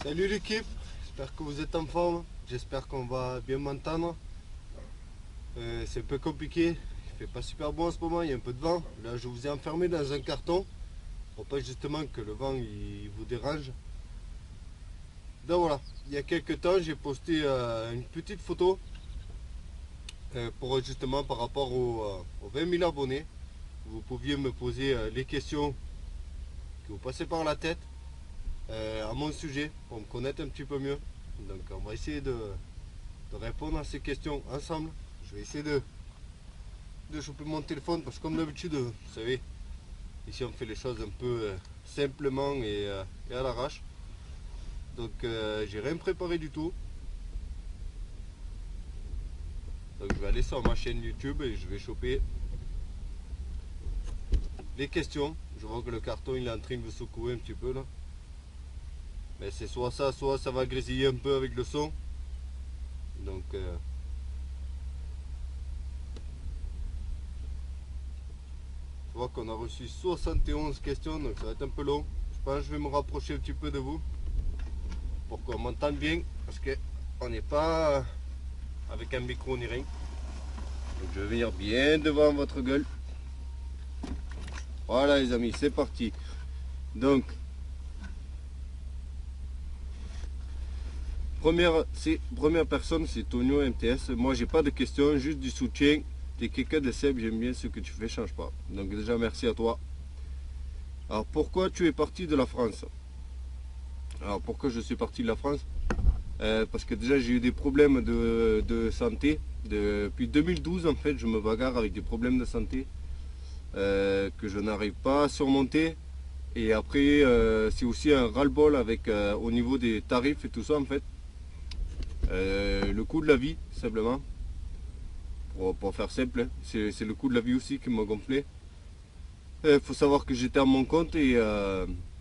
Salut l'équipe, j'espère que vous êtes en forme, j'espère qu'on va bien m'entendre. C'est un peu compliqué, il fait pas super bon en ce moment, il y a un peu de vent. Là je vous ai enfermé dans un carton pour pas justement que le vent il vous dérange. Donc voilà, il y a quelques temps j'ai posté une petite photo pour justement par rapport aux 20 000 abonnés. Vous pouviez me poser les questions que vous passez par la tête à mon sujet pour me connaître un petit peu mieux. Donc on va essayer de répondre à ces questions ensemble. Je vais essayer de choper mon téléphone parce que comme d'habitude, vous savez, ici on fait les choses un peu simplement et à l'arrache. Donc j'ai rien préparé du tout. Donc je vais aller sur ma chaîne YouTube et je vais choper les questions. Je vois que le carton il est en train de secouer un petit peu là. Mais c'est soit ça va grésiller un peu avec le son. Donc je vois qu'on a reçu 71 questions, donc ça va être un peu long. Je pense que je vais me rapprocher un petit peu de vous pour qu'on m'entende bien, parce qu'on n'est pas avec un micro ni rien. Donc je vais venir bien devant votre gueule. Voilà les amis, c'est parti. Donc, première personne, c'est Tonio MTS. Moi, j'ai pas de questions, juste du soutien. T'es quelqu'un de Seb, j'aime bien ce que tu fais, change pas. Donc déjà, merci à toi. Alors, pourquoi tu es parti de la France? Alors, pourquoi je suis parti de la France? Parce que déjà, j'ai eu des problèmes de santé. Depuis 2012, en fait, je me bagarre avec des problèmes de santé que je n'arrive pas à surmonter. Et après, c'est aussi un ras-le-bol avec au niveau des tarifs et tout ça, en fait. Le coût de la vie, simplement. Pour faire simple, c'est le coût de la vie aussi qui m'a gonflé. Il faut savoir que j'étais à mon compte et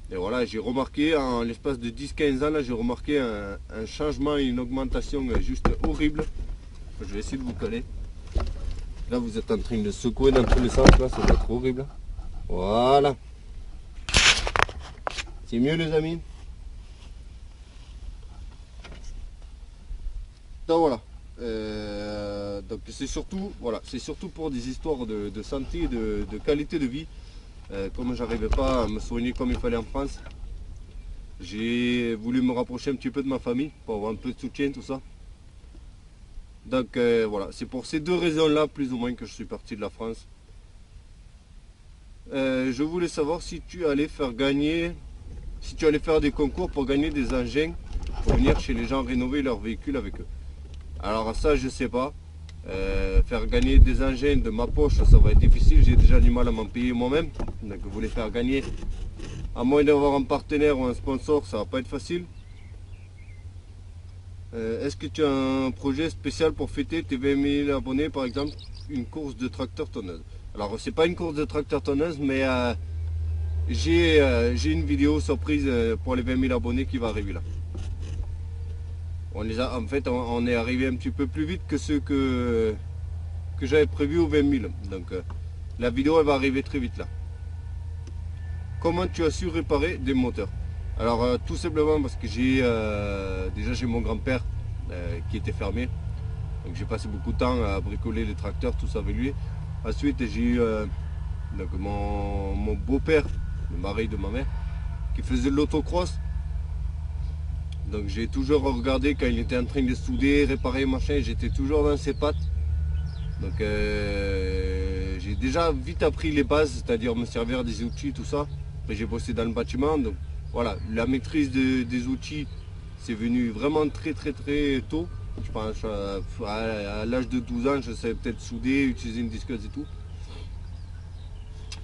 voilà, j'ai remarqué en l'espace de 10-15 ans, là, j'ai remarqué un changement et une augmentation juste horrible. Je vais essayer de vous coller. Là, vous êtes en train de secouer dans tous les sens, là, ça va être horrible. Voilà. C'est mieux, les amis. Donc voilà. Donc c'est surtout, voilà, c'est surtout pour des histoires de santé, de qualité de vie. Comme j'arrivais pas à me soigner comme il fallait en France, j'ai voulu me rapprocher un petit peu de ma famille pour avoir un peu de soutien, tout ça. Donc voilà, c'est pour ces deux raisons-là, plus ou moins, que je suis parti de la France. Je voulais savoir si tu allais faire gagner, si tu allais faire des concours pour gagner des engins pour venir chez les gens rénover leur véhicule avec eux. Alors ça, je sais pas. Faire gagner des engins de ma poche, ça va être difficile. J'ai déjà du mal à m'en payer moi-même. Donc vous voulez faire gagner, à moins d'avoir un partenaire ou un sponsor, ça va pas être facile. Est-ce que tu as un projet spécial pour fêter tes 20 000 abonnés, par exemple une course de tracteur tonneuse? Alors c'est pas une course de tracteur tonneuse, mais j'ai une vidéo surprise pour les 20 000 abonnés qui va arriver là. En fait, on est arrivé un petit peu plus vite que ce que j'avais prévu aux 20 000. Donc la vidéo elle va arriver très vite là. Comment tu as su réparer des moteurs? Alors tout simplement parce que déjà j'ai mon grand-père qui était fermier. Donc j'ai passé beaucoup de temps à bricoler les tracteurs, tout ça avec lui. Ensuite j'ai eu donc mon beau-père, le mari de ma mère, qui faisait de l'autocross. Donc j'ai toujours regardé quand il était en train de souder, réparer, machin, j'étais toujours dans ses pattes. Donc j'ai déjà vite appris les bases, c'est-à-dire me servir des outils, tout ça. Après j'ai bossé dans le bâtiment, donc voilà, la maîtrise des outils, c'est venu vraiment très tôt. Je pense à l'âge de 12 ans, je savais peut-être souder, utiliser une disqueuse et tout.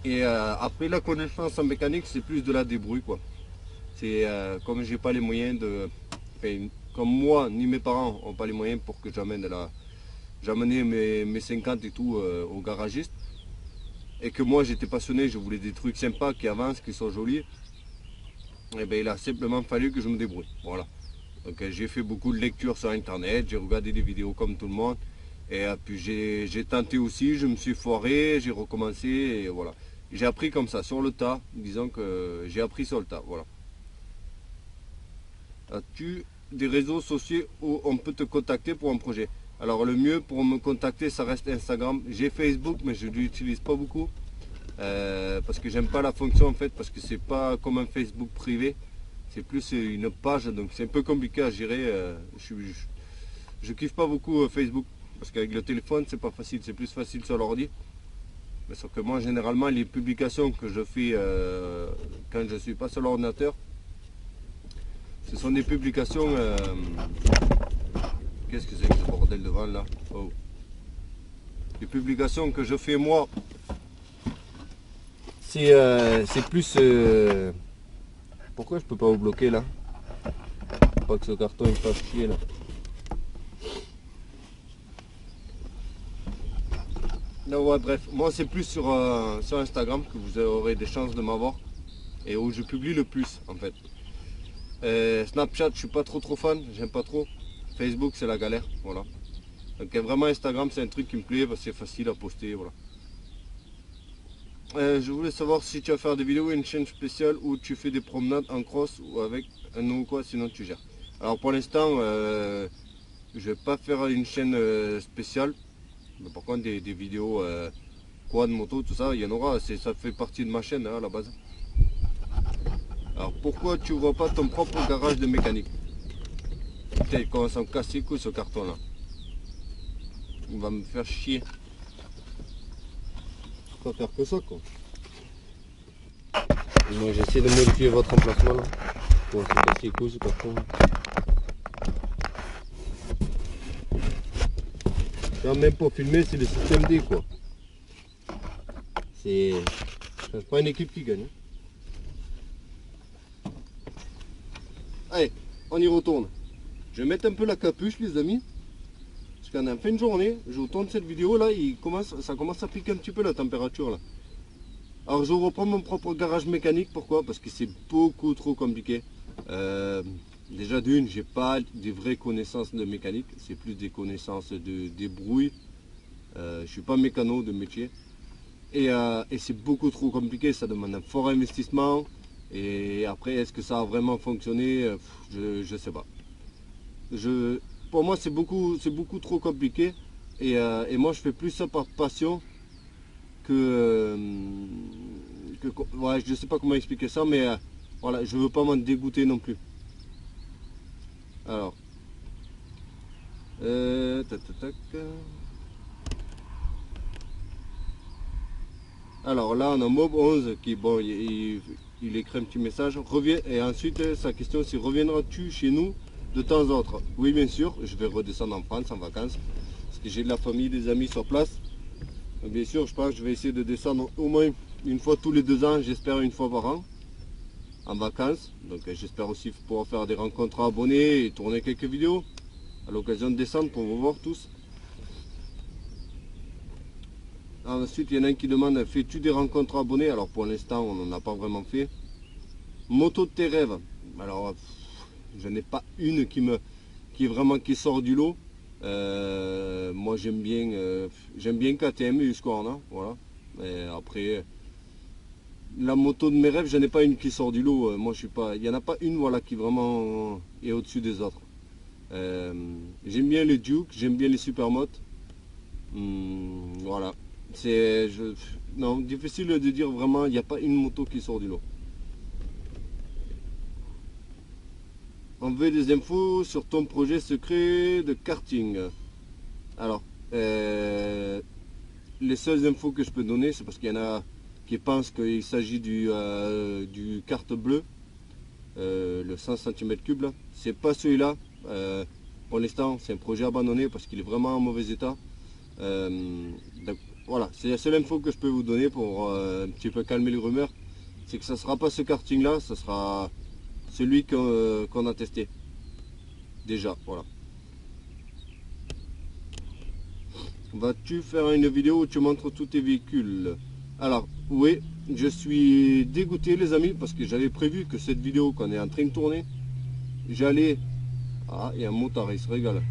Et après la connaissance en mécanique, c'est plus de la débrouille quoi. C'est comme j'ai pas les moyens de, enfin, comme moi ni mes parents n'ont pas les moyens pour que j'amenais mes 50 et tout au garagiste. Et que moi j'étais passionné, je voulais des trucs sympas qui avancent, qui sont jolis. Et bien il a simplement fallu que je me débrouille. Voilà. Donc j'ai fait beaucoup de lectures sur internet, j'ai regardé des vidéos comme tout le monde. Et puis j'ai tenté aussi, je me suis foiré, j'ai recommencé et voilà. J'ai appris comme ça, sur le tas, disons que j'ai appris sur le tas, voilà. As-tu des réseaux sociaux où on peut te contacter pour un projet? Alors le mieux pour me contacter, ça reste Instagram. J'ai Facebook, mais je ne l'utilise pas beaucoup. Parce que j'aime pas la fonction en fait, parce que c'est pas comme un Facebook privé. C'est plus une page, donc c'est un peu compliqué à gérer. Je kiffe pas beaucoup Facebook. Parce qu'avec le téléphone, c'est pas facile. C'est plus facile sur l'ordi. Mais sauf que moi, généralement, les publications que je fais quand je suis pas sur l'ordinateur, ce sont des publications... Qu'est-ce que c'est que ce bordel devant là? Oh. Les publications que je fais moi, c'est plus... Pourquoi je peux pas vous bloquer là? Pas que ce carton il fasse chier là. Non, ouais, bref, moi c'est plus sur Instagram que vous aurez des chances de m'avoir et où je publie le plus en fait. Snapchat, je suis pas trop fan, j'aime pas trop. Facebook, c'est la galère, voilà. Donc vraiment Instagram, c'est un truc qui me plaît parce que c'est facile à poster, voilà. Je voulais savoir si tu vas faire des vidéos, une chaîne spéciale où tu fais des promenades en cross ou avec un nom ou quoi, sinon tu gères. Alors pour l'instant, je vais pas faire une chaîne spéciale. Mais par contre, des vidéos quad, moto, tout ça, il y en aura. Ça fait partie de ma chaîne hein, à la base. Alors pourquoi tu vois pas ton propre garage de mécanique? Putain, il commence à me casser les couilles ce carton là. Il va me faire chier. Je peux pas faire que ça quoi. Moi j'essaie de modifier votre emplacement là. Pour se casser les couilles ce carton là. Même pour filmer, c'est le système D quoi. C'est pas une équipe qui gagne. Allez, on y retourne. Je vais mettre un peu la capuche les amis. Parce qu'en fin de journée, je vous tourne cette vidéo là, ça commence à piquer un petit peu la température là. Alors je reprends mon propre garage mécanique, pourquoi? Parce que c'est beaucoup trop compliqué. Déjà d'une, j'ai pas des vraies connaissances de mécanique, c'est plus des connaissances de débrouille. Je suis pas mécano de métier. Et c'est beaucoup trop compliqué, ça demande un fort investissement. Et après, est-ce que ça a vraiment fonctionné? Je sais pas. Pour moi, c'est beaucoup trop compliqué. Et moi, je fais plus ça par passion ouais, je sais pas comment expliquer ça, mais voilà, je veux pas m'en dégoûter non plus. Alors, alors là, on a Mob 11 qui, bon, il écrit un petit message. Et ensuite, sa question c'est: reviendras-tu chez nous de temps en temps? Oui, bien sûr, je vais redescendre en France en vacances parce que j'ai de la famille, des amis sur place. Donc, bien sûr, je pense que je vais essayer de descendre au moins une fois tous les 2 ans, j'espère une fois par an en vacances. Donc j'espère aussi pouvoir faire des rencontres à abonnés et tourner quelques vidéos à l'occasion de descendre pour vous voir tous. Ensuite, il y en a un qui demande: fais-tu des rencontres abonnés? Alors pour l'instant, on n'en a pas vraiment fait. Moto de tes rêves. Alors, je n'ai pas une qui sort du lot. Moi, j'aime bien KTM et Husqvarna, voilà. Et après, la moto de mes rêves, je n'ai pas une qui sort du lot. Moi, je suis pas. Il n'y en a pas une, voilà, qui vraiment est au-dessus des autres. J'aime bien les Duke, j'aime bien les Supermoto. Voilà. Non, difficile de dire vraiment, il n'y a pas une moto qui sort du lot. On veut des infos sur ton projet secret de karting. Alors, les seules infos que je peux donner, c'est parce qu'il y en a qui pensent qu'il s'agit du kart bleu, le 100 cm3 là. C'est pas celui-là. Pour l'instant, c'est un projet abandonné parce qu'il est vraiment en mauvais état. Donc, voilà, c'est la seule info que je peux vous donner pour un petit peu calmer les rumeurs. C'est que ça ne sera pas ce karting là, ça sera celui qu'on a testé. Déjà, voilà. Vas-tu faire une vidéo où tu montres tous tes véhicules? Alors, oui, je suis dégoûté les amis, parce que j'avais prévu que cette vidéo qu'on est en train de tourner, j'allais... Ah, il y a un motard, il se régale.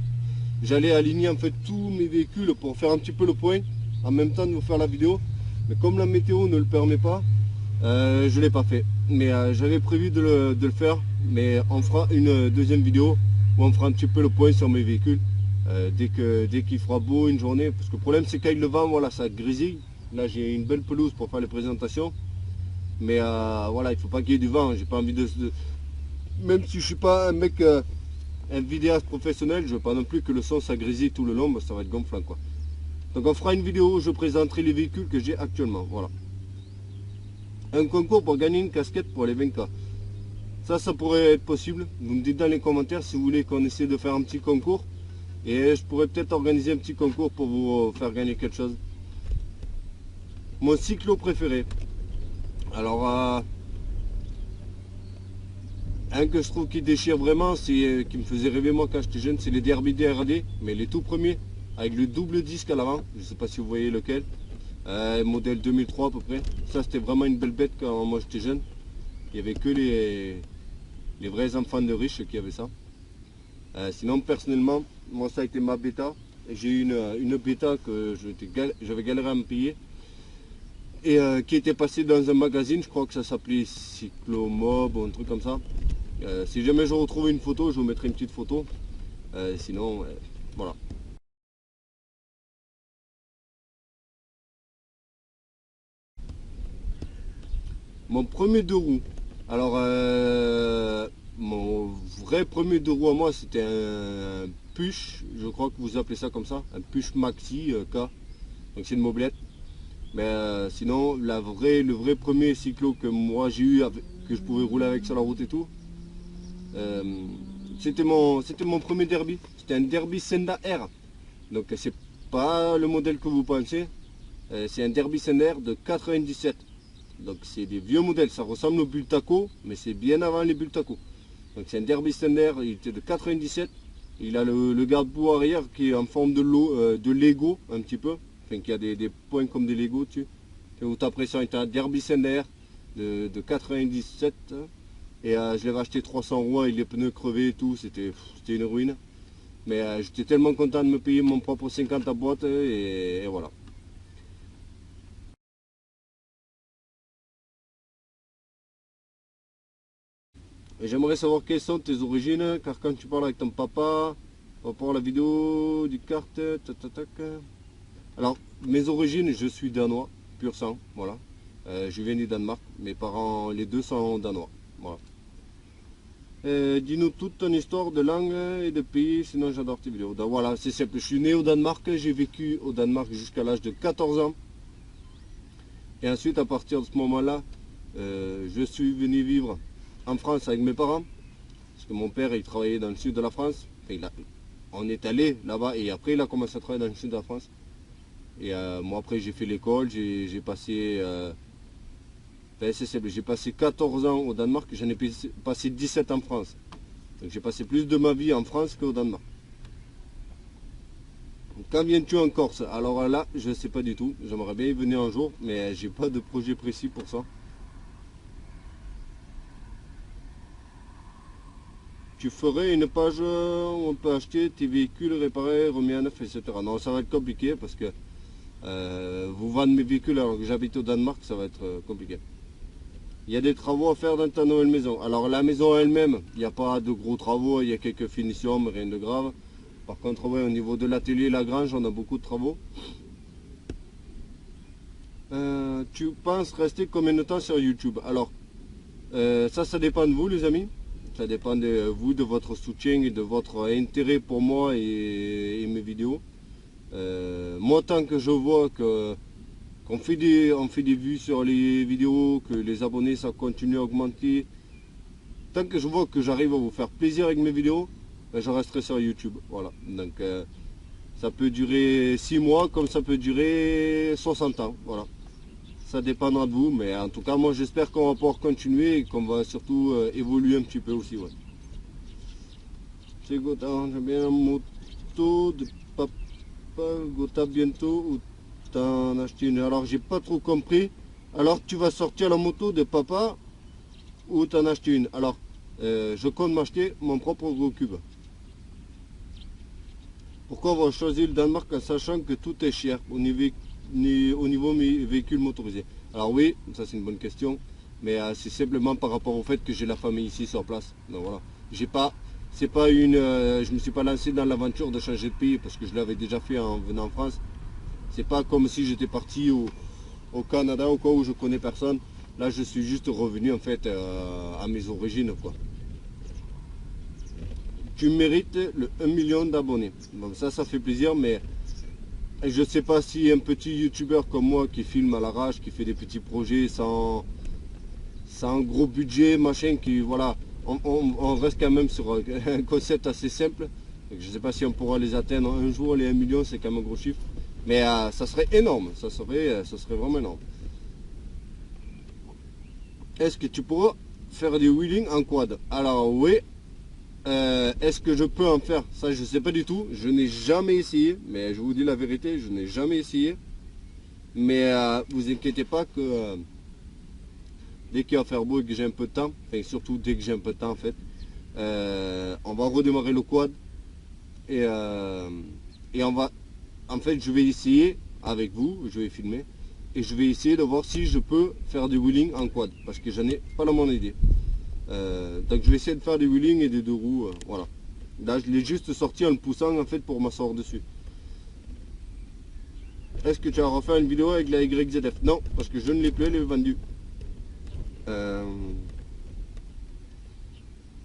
J'allais aligner en fait tous mes véhicules pour faire un petit peu le point, en même temps de vous faire la vidéo. Mais comme la météo ne le permet pas, je ne l'ai pas fait. mais j'avais prévu de le faire, mais on fera une deuxième vidéo où on fera un petit peu le point sur mes véhicules dès qu'il fera beau une journée, parce que le problème c'est qu'avec le vent, voilà, ça grésille. Là j'ai une belle pelouse pour faire les présentations, mais voilà, il faut pas qu'il y ait du vent. J'ai pas envie même si je suis pas un mec un vidéaste professionnel, je veux pas non plus que le son ça grésille tout le long, ça va être gonflant quoi. Donc on fera une vidéo où je présenterai les véhicules que j'ai actuellement, voilà. Un concours pour gagner une casquette pour les 20K. Ça pourrait être possible. Vous me dites dans les commentaires si vous voulez qu'on essaie de faire un petit concours. Et je pourrais peut-être organiser un petit concours pour vous faire gagner quelque chose. Mon cyclo préféré. Alors, un que je trouve qui déchire vraiment, qui me faisait rêver moi quand j'étais jeune, c'est les Derby DRD, mais les tout premiers, avec le double disque à l'avant. Je ne sais pas si vous voyez lequel. Modèle 2003 à peu près. Ça c'était vraiment une belle bête quand moi j'étais jeune. Il n'y avait que les vrais enfants de riches qui avaient ça. Sinon personnellement, moi ça a été ma bêta. J'ai eu une bêta que j'avais galéré à me payer. Et qui était passée dans un magazine, je crois que ça s'appelait Cyclomob ou un truc comme ça. Si jamais je retrouve une photo, je vous mettrai une petite photo. Sinon, voilà. Mon premier deux roues. Alors, mon vrai premier deux roues à moi, c'était un Puch, je crois que vous appelez ça comme ça, un Puch Maxi K. Donc c'est une mobilette. Mais sinon, le vrai premier cyclo que moi j'ai eu, que je pouvais rouler avec sur la route et tout, c'était mon premier derby. C'était un derby Senda R. Donc c'est pas le modèle que vous pensez. C'est un derby Senda R de 97. Donc c'est des vieux modèles, ça ressemble au Bultaco, mais c'est bien avant les Bultaco. Donc c'est un Derby Standard, il était de 97. Il a le garde-boue arrière qui est en forme de Lego un petit peu. Enfin qui a des points comme des Lego dessus. Où ta pression est un Derby Standard de 97. Et je l'avais acheté 300 € avec les pneus crevés et tout, c'était une ruine. Mais j'étais tellement content de me payer mon propre 50 à boîte et voilà. J'aimerais savoir quelles sont tes origines, car quand tu parles avec ton papa, par rapport à la vidéo du kart, alors, mes origines, je suis danois, pur sang, voilà. Je viens du Danemark, mes parents, les deux sont danois, voilà. Dis-nous toute ton histoire de langue et de pays, sinon j'adore tes vidéos. Donc voilà, c'est simple, je suis né au Danemark, j'ai vécu au Danemark jusqu'à l'âge de 14 ans. Et ensuite, à partir de ce moment-là, je suis venu vivre en France avec mes parents, parce que mon père il travaillait dans le sud de la France. On est allé là-bas et après il a commencé à travailler dans le sud de la France. Et moi après j'ai fait l'école, j'ai passé c'est simple, j'ai passé 14 ans au Danemark, j'en ai passé 17 en France. Donc j'ai passé plus de ma vie en France qu'au Danemark. Quand viens-tu en Corse? Alors là, je ne sais pas du tout, j'aimerais bien y venir un jour, mais j'ai pas de projet précis pour ça. Tu ferais une page où on peut acheter tes véhicules réparés, remis à neuf, etc. Non, ça va être compliqué parce que vous vendre mes véhicules alors que j'habite au Danemark, ça va être compliqué. Il y a des travaux à faire dans ta nouvelle maison. Alors la maison elle-même, il n'y a pas de gros travaux, il y a quelques finitions, mais rien de grave. Par contre, ouais, au niveau de l'atelier La Grange, on a beaucoup de travaux. Tu penses rester combien de temps sur YouTube? Alors, ça dépend de vous les amis. Ça dépend de vous, de votre soutien et de votre intérêt pour moi et mes vidéos. Moi, tant que je vois qu'on fait des vues sur les vidéos, que les abonnés ça continue à augmenter, tant que je vois que j'arrive à vous faire plaisir avec mes vidéos, ben, je resterai sur YouTube. Voilà. Donc ça peut durer 6 mois comme ça peut durer 60 ans. Voilà. Ça dépendra de vous, mais en tout cas, moi j'espère qu'on va pouvoir continuer et qu'on va surtout évoluer un petit peu aussi. Ouais. C'est Gotha, j'ai bien une moto de papa, Gotha bientôt ou t'en achetes une? Alors j'ai pas trop compris. Alors tu vas sortir la moto de papa ou t'en acheter une? Alors je compte m'acheter mon propre gros cube. Pourquoi avoir choisi le Danemark en sachant que tout est cher au niveau des véhicules motorisés? Alors oui, ça c'est une bonne question. Mais c'est simplement par rapport au fait que j'ai la famille ici sur place. Donc voilà. J'ai pas, c'est pas une, je me suis pas lancé dans l'aventure de changer de pays parce que je l'avais déjà fait en venant en France. C'est pas comme si j'étais parti au Canada ou quoi où je connais personne. Là je suis juste revenu en fait à mes origines quoi. Tu mérites le 1 million d'abonnés. Donc ça fait plaisir, mais je sais pas si un petit youtubeur comme moi qui filme à l'arrache, qui fait des petits projets sans gros budget, machin, qui voilà, on reste quand même sur un concept assez simple. Donc, je sais pas si on pourra les atteindre un jour, les 1 million, c'est quand même un gros chiffre. Mais ça serait énorme, ça serait vraiment énorme. Est-ce que tu pourras faire des wheeling en quad? Alors oui. Est-ce que je peux en faire? Ça je sais pas du tout. Je n'ai jamais essayé. Mais je vous dis la vérité, je n'ai jamais essayé. Mais vous inquiétez pas que dès qu'il va faire beau et que j'ai un peu de temps, enfin surtout dès que j'ai un peu de temps en fait, on va redémarrer le quad. Et on va, en fait je vais essayer avec vous, je vais filmer. Et je vais essayer de voir si je peux faire du wheeling en quad. Parce que j'en ai pas la moindre idée. Donc je vais essayer de faire des wheeling et des deux roues, voilà. Là je l'ai juste sorti en le poussant en fait pour m'asseoir dessus. Est-ce que tu as refait une vidéo avec la YZF? Non, parce que je ne l'ai plus, elle est vendue.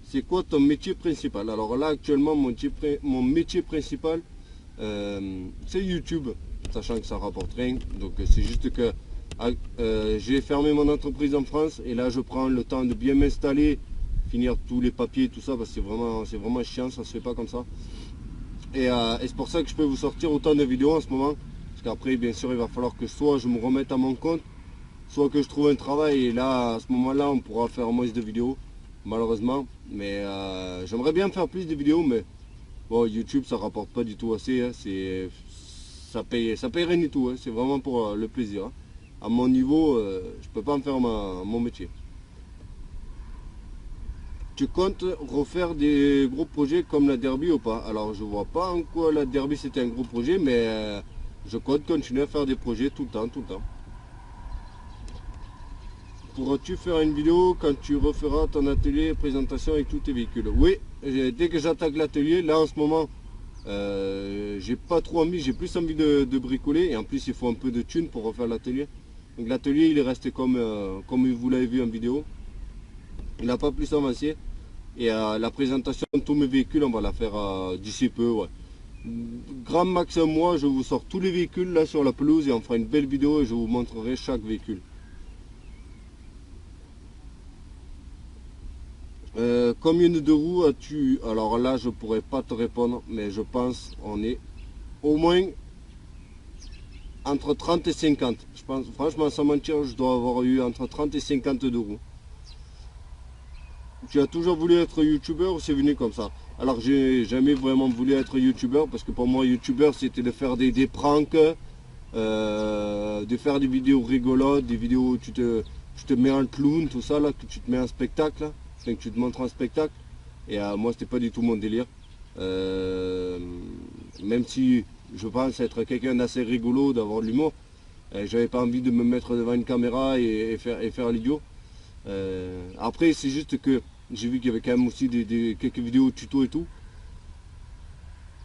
C'est quoi ton métier principal? Alors là actuellement mon métier principal c'est YouTube, sachant que ça rapporte rien. Donc c'est juste que j'ai fermé mon entreprise en France et là je prends le temps de bien m'installer, finir tous les papiers, tout ça, parce que c'est vraiment chiant, ça se fait pas comme ça. Et c'est pour ça que je peux vous sortir autant de vidéos en ce moment, parce qu'après bien sûr il va falloir que soit je me remette à mon compte, soit que je trouve un travail et là à ce moment là on pourra faire moins de vidéos, malheureusement. Mais j'aimerais bien faire plus de vidéos, mais bon, YouTube ça rapporte pas du tout assez, hein. Ça paye rien du tout, hein. C'est vraiment pour le plaisir, hein. À mon niveau, je peux pas en faire mon métier. Tu comptes refaire des gros projets comme la Derby ou pas? Alors je vois pas en quoi la Derby c'était un gros projet, mais je compte continuer à faire des projets tout le temps, tout le temps. Pourras-tu faire une vidéo quand tu referas ton atelier présentation avec tous tes véhicules? Oui, dès que j'attaque l'atelier, là en ce moment, j'ai pas trop envie, j'ai plus envie de bricoler et en plus il faut un peu de thunes pour refaire l'atelier. Donc l'atelier il est resté comme vous l'avez vu en vidéo. Il n'a pas plus avancé. Et la présentation de tous mes véhicules, on va la faire d'ici peu. Ouais. Grand max un mois, je vous sors tous les véhicules là sur la pelouse et on fera une belle vidéo et je vous montrerai chaque véhicule. Combien de roues as-tu? Alors là, je pourrais pas te répondre, mais je pense on est au moins entre 30 et 50. Je pense, franchement, sans mentir, je dois avoir eu entre 30 et 50 de roues. Tu as toujours voulu être youtubeur ou c'est venu comme ça? Alors j'ai jamais vraiment voulu être youtubeur parce que pour moi youtubeur c'était de faire des pranks, de faire des vidéos rigolotes, des vidéos où tu te mets en clown, tout ça là, que tu te mets en spectacle, là, enfin, que tu te montres en spectacle. Et moi c'était pas du tout mon délire. Même si je pense être quelqu'un d'assez rigolo, d'avoir de l'humour, j'avais pas envie de me mettre devant une caméra et faire l'idiot. Après c'est juste que j'ai vu qu'il y avait quand même aussi quelques vidéos tuto et tout.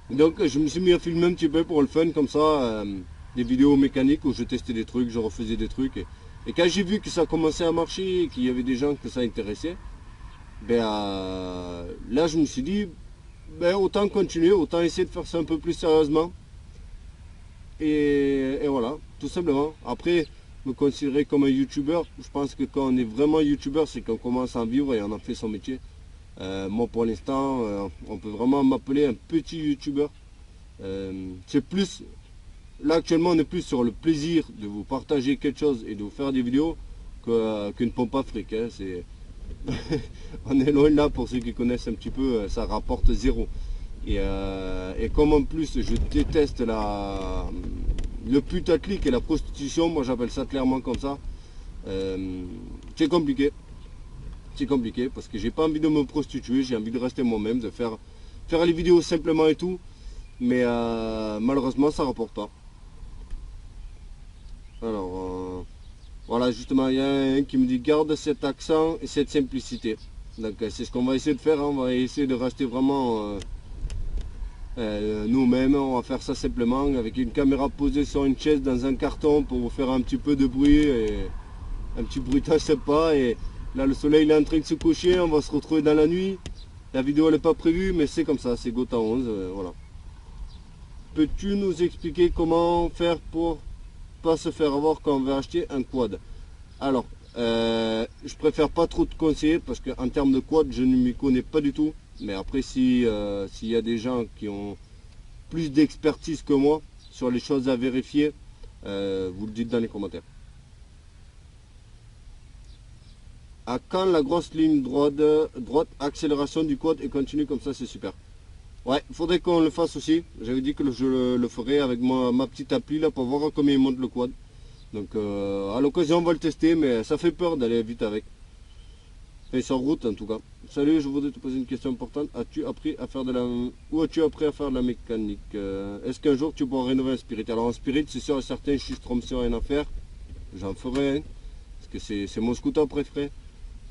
Donc je me suis mis à filmer un petit peu pour le fun comme ça, des vidéos mécaniques où je testais des trucs, je refaisais des trucs. Et quand j'ai vu que ça commençait à marcher et qu'il y avait des gens que ça intéressait, ben là je me suis dit, ben autant continuer, autant essayer de faire ça un peu plus sérieusement. Et voilà, tout simplement. Après, me considérer comme un youtubeur, je pense que quand on est vraiment youtubeur, c'est qu'on commence à en vivre et on en fait son métier. Moi pour l'instant, on peut vraiment m'appeler un petit youtubeur. C'est plus, là actuellement on est plus sur le plaisir de vous partager quelque chose et de vous faire des vidéos qu'une pompe à fric, hein. On est loin là, pour ceux qui connaissent un petit peu, ça rapporte zéro. Et comme en plus je déteste le putaclic et la prostitution, moi j'appelle ça clairement comme ça, c'est compliqué. C'est compliqué parce que j'ai pas envie de me prostituer, j'ai envie de rester moi-même, de faire les vidéos simplement et tout, mais malheureusement ça rapporte pas. Alors Voilà, justement, il y a un qui me dit garde cet accent et cette simplicité. Donc c'est ce qu'on va essayer de faire, hein. On va essayer de rester vraiment nous-mêmes. On va faire ça simplement avec une caméra posée sur une chaise dans un carton pour vous faire un petit peu de bruit et un petit bruitage sympa. Et là le soleil il est en train de se coucher, on va se retrouver dans la nuit. La vidéo elle n'est pas prévue mais c'est comme ça, c'est Gotha 11, voilà. Peux-tu nous expliquer comment faire pour pas se faire avoir quand on veut acheter un quad? Alors, je préfère pas trop te conseiller parce qu'en termes de quad, je ne m'y connais pas du tout. Mais après, s'il y a des gens qui ont plus d'expertise que moi sur les choses à vérifier, vous le dites dans les commentaires. À quand la grosse ligne droite, accélération du quad et continue comme ça, c'est super. Ouais, il faudrait qu'on le fasse aussi. J'avais dit que je le ferai avec ma petite appli là pour voir combien il monte le quad. Donc à l'occasion on va le tester, mais ça fait peur d'aller vite avec. Enfin, sur route en tout cas. Salut, je voudrais te poser une question importante. As-tu appris à faire Où as-tu appris à faire de la mécanique? Est-ce qu'un jour tu pourras rénover un Spirit? Alors un Spirit, c'est sûr et certain, je suis Stromsur rien à faire. J'en ferai un. Parce que c'est mon scooter préféré.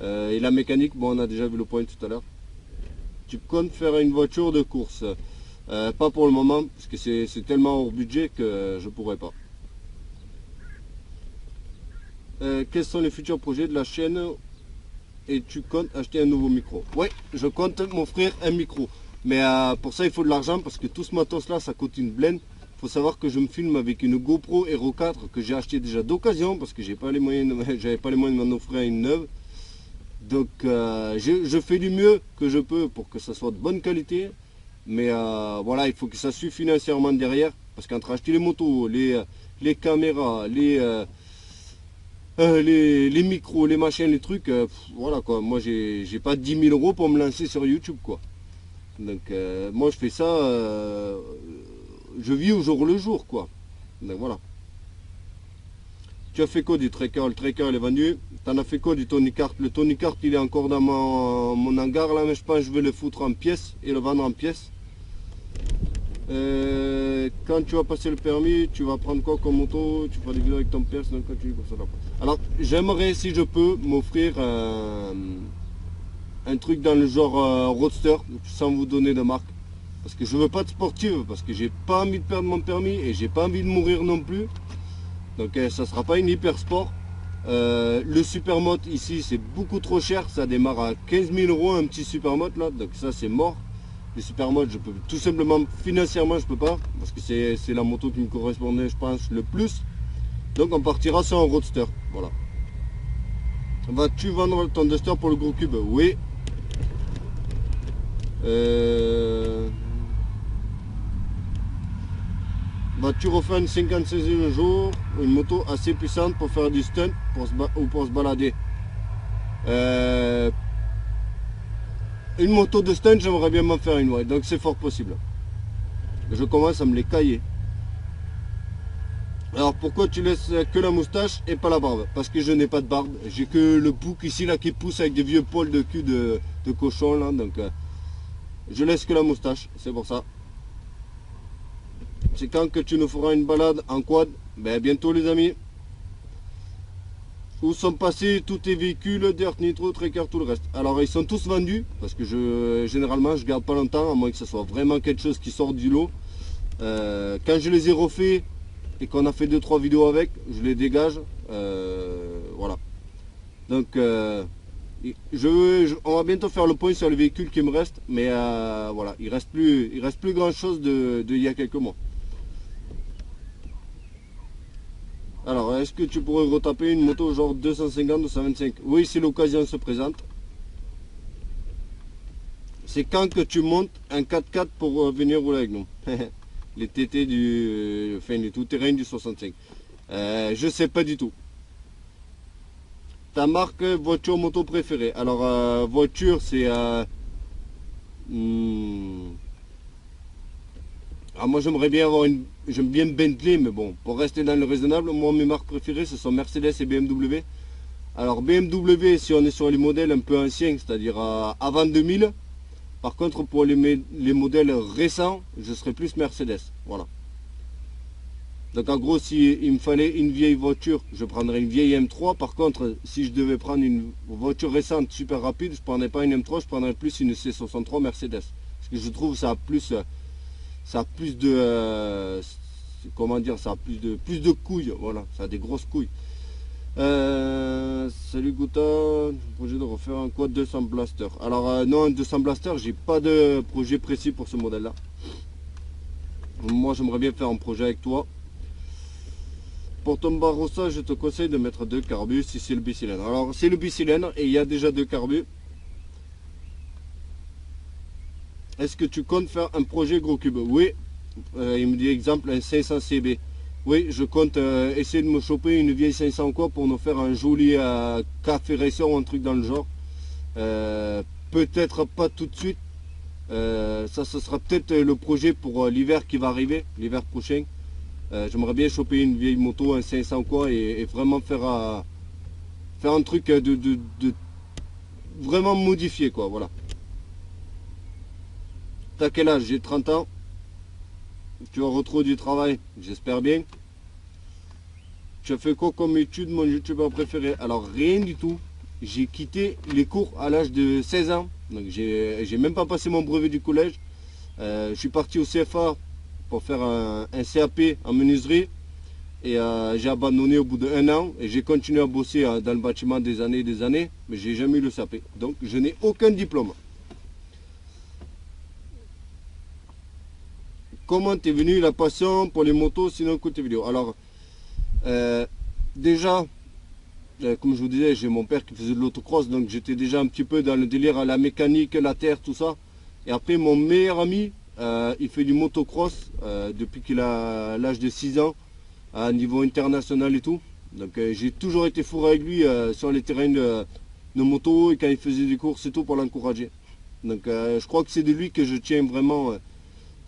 Et la mécanique, bon on a déjà vu le point tout à l'heure. Tu comptes faire une voiture de course? Pas pour le moment, parce que c'est tellement hors budget que je pourrais pas. Quels sont les futurs projets de la chaîne et tu comptes acheter un nouveau micro? Oui, je compte m'offrir un micro. Mais pour ça, il faut de l'argent parce que tout ce matos-là, ça coûte une blende. Il faut savoir que je me filme avec une GoPro Hero 4 que j'ai acheté déjà d'occasion parce que j'avais pas les moyens de m'en offrir une neuve. Donc, je fais du mieux que je peux pour que ça soit de bonne qualité. Mais voilà, il faut que ça suive financièrement derrière. Parce qu'entre acheter les motos, les caméras, les micros, les machines, les trucs, voilà quoi. Moi j'ai pas 10 000 euros pour me lancer sur YouTube quoi. Donc moi je fais ça, je vis au jour le jour quoi. Donc voilà. Tu as fait quoi du tracker? Le tracker il est vendu. T'en as fait quoi du Tony Kart? Le Tony Kart il est encore dans mon hangar là, mais je pense que je vais le foutre en pièces et le vendre en pièces. Quand tu vas passer le permis, tu vas prendre quoi comme moto? Tu feras des vidéos avec ton père, sinon quand tu comme ça là. Alors j'aimerais si je peux m'offrir un truc dans le genre roadster sans vous donner de marque. Parce que je veux pas de sportive, parce que j'ai pas envie de perdre mon permis et j'ai pas envie de mourir non plus. Donc ça sera pas une hyper sport. Le supermote ici c'est beaucoup trop cher, ça démarre à 15 000 euros un petit supermote là, donc ça c'est mort. Les supermodes, je peux tout simplement financièrement je peux pas parce que c'est la moto qui me correspondait je pense le plus. Donc on partira sur un roadster. Voilà. Vas-tu vendre ton Duster pour le gros cube? Oui. Vas-tu refaire une 56 un jour? Une moto assez puissante pour faire du stunt ou pour se balader? Une moto de stunt, j'aimerais bien m'en faire une, ouais, donc c'est fort possible. Je commence à me les cailler. Alors pourquoi tu laisses que la moustache et pas la barbe? Parce que je n'ai pas de barbe, j'ai que le bouc ici là qui pousse avec des vieux poils de cul de cochon là, donc je laisse que la moustache, c'est pour ça. C'est quand que tu nous feras une balade en quad? Ben bientôt les amis. Où sont passés tous tes véhicules, Dirt, Nitro, Tracker, tout le reste? Alors ils sont tous vendus, parce que généralement je garde pas longtemps, à moins que ce soit vraiment quelque chose qui sort du lot. Quand je les ai refaits et qu'on a fait 2-3 vidéos avec, je les dégage. Voilà. Donc on va bientôt faire le point sur les véhicules qui me restent, mais voilà, il reste plus grand chose de il y a quelques mois. Alors, est-ce que tu pourrais retaper une moto genre 250 ou 125? Oui, si l'occasion se présente. C'est quand que tu montes un 4x4 pour venir rouler avec nous? Les TT les tout-terrain du 65. Je sais pas du tout. Ta marque voiture moto préférée? Alors, voiture, c'est... Alors moi j'aimerais bien avoir j'aime bien Bentley, mais bon, pour rester dans le raisonnable, moi mes marques préférées ce sont Mercedes et BMW. Alors BMW si on est sur les modèles un peu anciens, c'est-à-dire avant 2000. Par contre pour les modèles récents, je serais plus Mercedes. Voilà. Donc en gros, si il me fallait une vieille voiture, je prendrais une vieille M3. Par contre, si je devais prendre une voiture récente, super rapide, je ne prendrais pas une M3, je prendrais plus une C63 Mercedes. Parce que je trouve que ça a plus de comment dire, ça a plus de couilles, voilà, ça a des grosses couilles. Salut Gouta, projet de refaire un quad 200 Blaster. Alors non, un 200 Blaster, j'ai pas de projet précis pour ce modèle là. Moi j'aimerais bien faire un projet avec toi. Pour ton Barossa, je te conseille de mettre 2 carbus si c'est le bicylindre. Alors c'est le bicylindre et il y a déjà 2 carbus. Est-ce que tu comptes faire un projet gros cube? Oui. Il me dit exemple un 500 CB. Oui, je compte essayer de me choper une vieille 500 quoi pour nous faire un joli café racer ou un truc dans le genre. Peut-être pas tout de suite. Ça, ce sera peut-être le projet pour l'hiver qui va arriver, l'hiver prochain. J'aimerais bien choper une vieille moto, un 500 quoi, et vraiment faire un truc de vraiment modifié quoi, voilà. T'as quel âge? J'ai 30 ans. Tu as retrouvé du travail? J'espère bien. Tu as fait quoi comme étude, mon youtubeur préféré? Alors rien du tout. J'ai quitté les cours à l'âge de 16 ans. Donc j'ai même pas passé mon brevet du collège. Je suis parti au CFA pour faire un CAP en menuiserie. Et j'ai abandonné au bout d'1 an. Et j'ai continué à bosser dans le bâtiment des années. Mais j'ai jamais eu le CAP. Donc je n'ai aucun diplôme. Comment t'es venu la passion pour les motos sinon côté vidéo? Alors déjà, comme je vous disais, j'ai mon père qui faisait de l'autocross, donc j'étais déjà un petit peu dans le délire à la mécanique, la terre, tout ça. Et après mon meilleur ami, il fait du motocross depuis qu'il a l'âge de 6 ans, à niveau international et tout. Donc j'ai toujours été fourré avec lui sur les terrains de moto et quand il faisait des courses et tout pour l'encourager. Donc je crois que c'est de lui que je tiens vraiment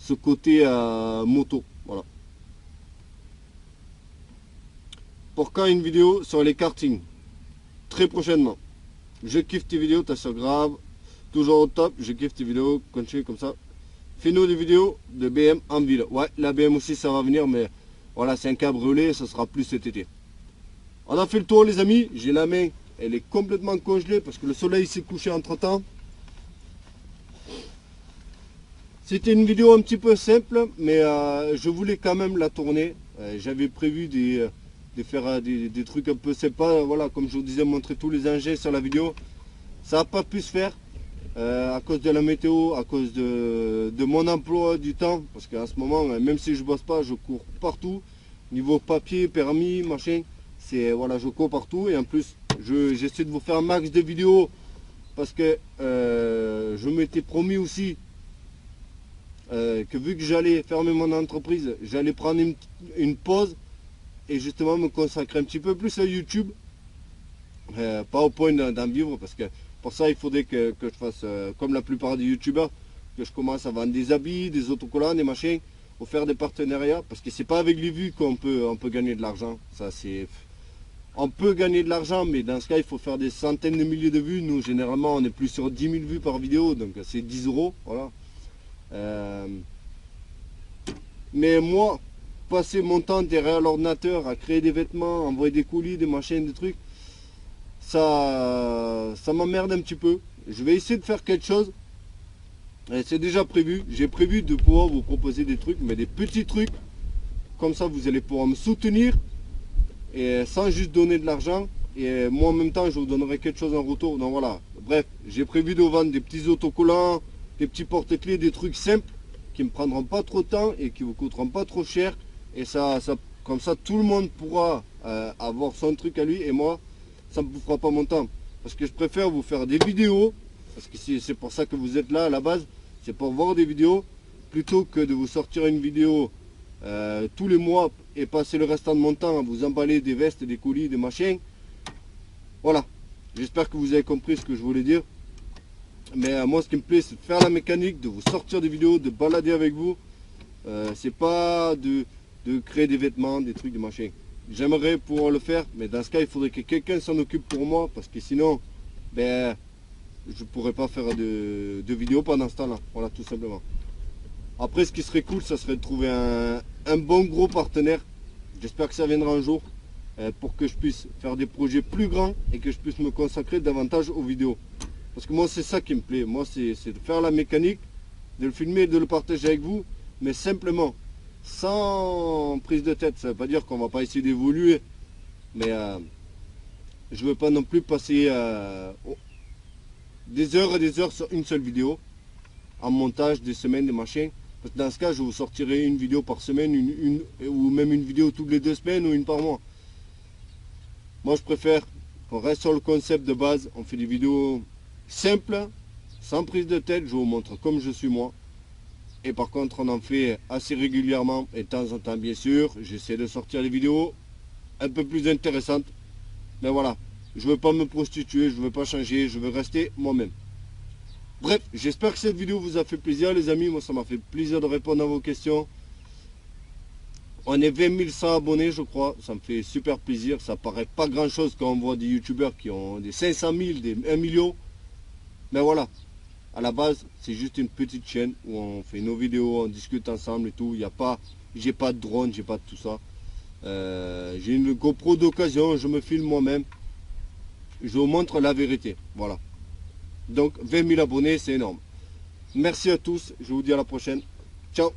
ce côté moto, voilà. Pour quand une vidéo sur les kartings? Très prochainement. Je kiffe tes vidéos, ta soeur grave, toujours au top, je kiffe tes vidéos, continue comme ça. Fais-nous des vidéos de BM en ville. Ouais, la BM aussi ça va venir, mais voilà, c'est un cabriolet, ça sera plus cet été. On a fait le tour les amis, j'ai la main, elle est complètement congelée parce que le soleil s'est couché entre temps. C'était une vidéo un petit peu simple, mais je voulais quand même la tourner. J'avais prévu de faire des trucs un peu sympas, voilà, comme je vous disais, montrer tous les engins sur la vidéo. Ça n'a pas pu se faire à cause de la météo, à cause de mon emploi du temps, parce qu'en ce moment, même si je bosse pas, je cours partout. Niveau papier, permis, machin, c'est voilà, je cours partout et en plus, j'essaie de vous faire un max de vidéos parce que je m'étais promis aussi que vu que j'allais fermer mon entreprise, j'allais prendre une pause et justement me consacrer un petit peu plus à YouTube, pas au point d'en vivre, parce que pour ça il faudrait que je fasse comme la plupart des youtubeurs, que je commence à vendre des habits, des autocollants, des machins, ou faire des partenariats, parce que c'est pas avec les vues qu'on peut gagner de l'argent. Ça c'est, on peut gagner de l'argent, mais dans ce cas il faut faire des centaines de milliers de vues. Nous généralement on est plus sur 10 000 vues par vidéo, donc c'est 10 €, voilà. Mais moi, passer mon temps derrière l'ordinateur à créer des vêtements, envoyer des colis, des machines, des trucs, ça m'emmerde un petit peu. Je vais essayer de faire quelque chose. C'est déjà prévu. J'ai prévu de pouvoir vous proposer des trucs, mais des petits trucs. Comme ça, vous allez pouvoir me soutenir et sans juste donner de l'argent. Et moi, en même temps, je vous donnerai quelque chose en retour. Donc voilà. Bref, j'ai prévu de vendre des petits autocollants, des petits porte-clés, des trucs simples qui ne me prendront pas trop de temps et qui vous coûteront pas trop cher. Et comme ça, tout le monde pourra avoir son truc à lui et moi, ça ne me fera pas mon temps. Parce que je préfère vous faire des vidéos, parce que c'est pour ça que vous êtes là à la base, c'est pour voir des vidéos, plutôt que de vous sortir une vidéo tous les mois et passer le restant de mon temps à vous emballer des vestes, des colis, des machins. Voilà, j'espère que vous avez compris ce que je voulais dire. Mais moi ce qui me plaît c'est de faire la mécanique, de vous sortir des vidéos, de balader avec vous. C'est pas de créer des vêtements, des trucs, des machins. J'aimerais pouvoir le faire, mais dans ce cas il faudrait que quelqu'un s'en occupe pour moi, parce que sinon ben je pourrais pas faire de vidéos pendant ce temps là. Voilà, tout simplement. Après ce qui serait cool, ça serait de trouver un bon gros partenaire J'espère que ça viendra un jour pour que je puisse faire des projets plus grands et que je puisse me consacrer davantage aux vidéos. Parce que moi c'est ça qui me plaît, moi c'est de faire la mécanique, de le filmer, de le partager avec vous, mais simplement, sans prise de tête. Ça ne veut pas dire qu'on ne va pas essayer d'évoluer, mais je ne veux pas non plus passer des heures et des heures sur une seule vidéo, en montage, des semaines, des machins. Parce que dans ce cas, je vous sortirai une vidéo par semaine, ou même une vidéo toutes les 2 semaines, ou une par mois. Moi, je préfère qu'on reste sur le concept de base. On fait des vidéos simples, sans prise de tête. Je vous montre comme je suis moi. Et par contre, on en fait assez régulièrement, et de temps en temps, bien sûr. J'essaie de sortir des vidéos un peu plus intéressantes. Mais voilà, je ne veux pas me prostituer, je ne veux pas changer, je veux rester moi-même. Bref, j'espère que cette vidéo vous a fait plaisir les amis. Moi ça m'a fait plaisir de répondre à vos questions. On est 20 100 abonnés je crois. Ça me fait super plaisir. Ça paraît pas grand chose quand on voit des youtubeurs qui ont des 500 000, des 1 million. Mais voilà, à la base c'est juste une petite chaîne où on fait nos vidéos, on discute ensemble et tout. J'ai pas de drone, j'ai pas de tout ça. J'ai une GoPro d'occasion, je me filme moi-même. Je vous montre la vérité. Voilà. Donc 20 000 abonnés, c'est énorme. Merci à tous, je vous dis à la prochaine. Ciao.